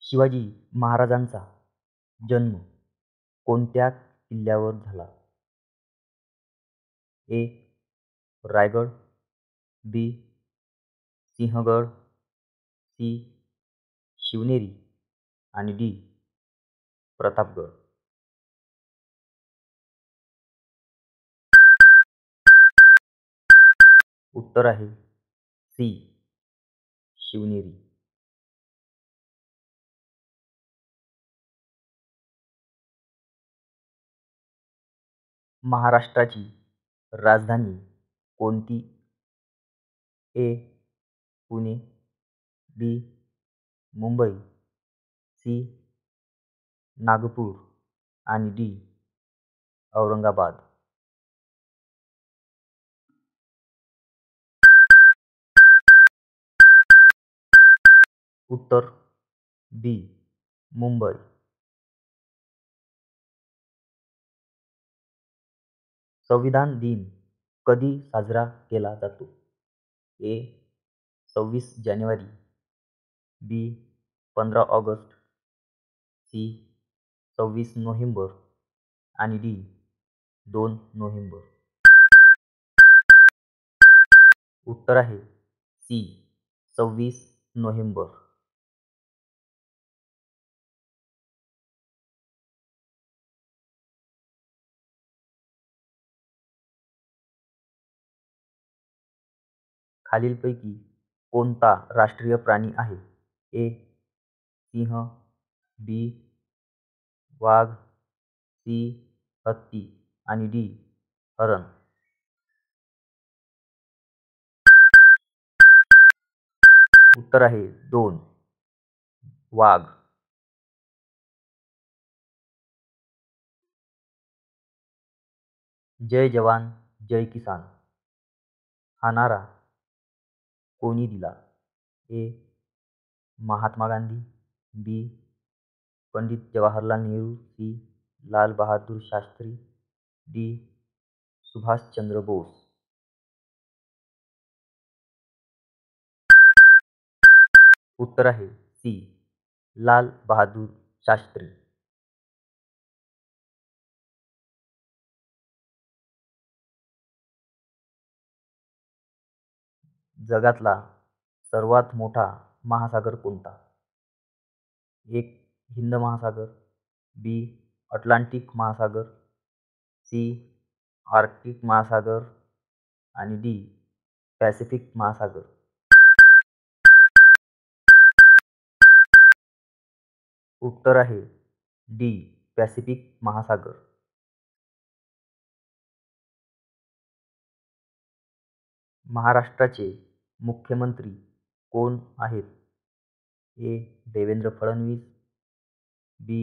शिवाजी महाराजांचा जन्म कोणत्या किल्ल्यावर झाला? ए. रायगड, बी. सिंहगड, सी. शिवनेरी आणि डी. प्रतापगड. उत्तर आहे सी. शिवनेरी. महाराष्ट्राची राजधानी कोणती? ए. पुणे, बी. मुंबई, सी. नागपूर आणि डी. औरंगाबाद. उत्तर बी. मुंबई. संविधान दिन कधी साजरा केला जातो? ए. 26 जानेवारी, बी. 15 ऑगस्ट, सी. 26 नोव्हेंबर आणि डी. 2 नोव्हेंबर. उत्तर आहे सी. 26 नोव्हेंबर. खालीलपैकी कोणता राष्ट्रीय प्राणी आहे? ए. सिंह, बी. वाघ, सी. हत्ती आणि डी. हरण. उत्तर आहे 2 वाघ. जय जवान जय किसान हा नारा कोणी दिला? ए. महात्मा गांधी, बी. पंडित जवाहरलाल नेहरू, सी. लाल बहादूर शास्त्री, डी. सुभाषचंद्र बोस. उत्तर आहे सी. लाल बहादूर शास्त्री. जगातला सर्वात मोठा महासागर कोणता? एक. हिंद महासागर, बी. अटलांटिक महासागर, सी. आर्क्टिक महासागर आणि डी. पॅसिफिक महासागर. उत्तर आहे डी. पॅसिफिक महासागर. महाराष्ट्राचे मुख्यमंत्री कोण आहेत? ए. देवेंद्र फडणवीस, बी.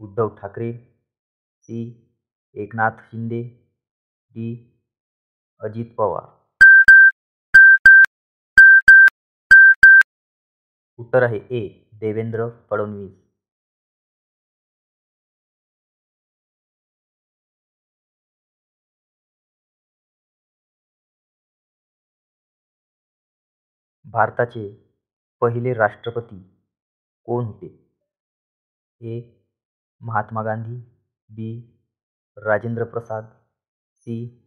उद्धव ठाकरे, सी. एकनाथ शिंदे, डी. अजित पवार. उत्तर आहे ए. देवेंद्र फडणवीस. भारताचे पहिले राष्ट्रपती कोण होते? ए. महात्मा गांधी, बी. राजेंद्र प्रसाद, सी.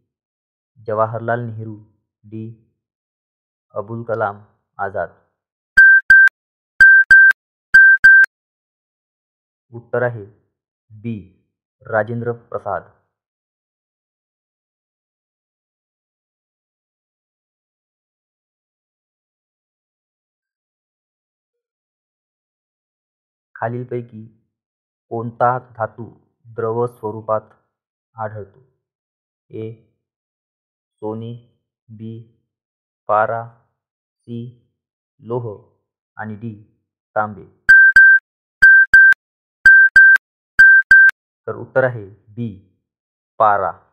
जवाहरलाल नेहरू, डी. अबुल कलाम आझाद. उत्तर आहे बी. राजेंद्र प्रसाद. खालीलपैकी कोणता धातू द्रव स्वरूपात आढळतो? ए. सोने, बी. पारा, सी. लोह आणि डी. तांबे. तर उत्तर आहे बी. पारा.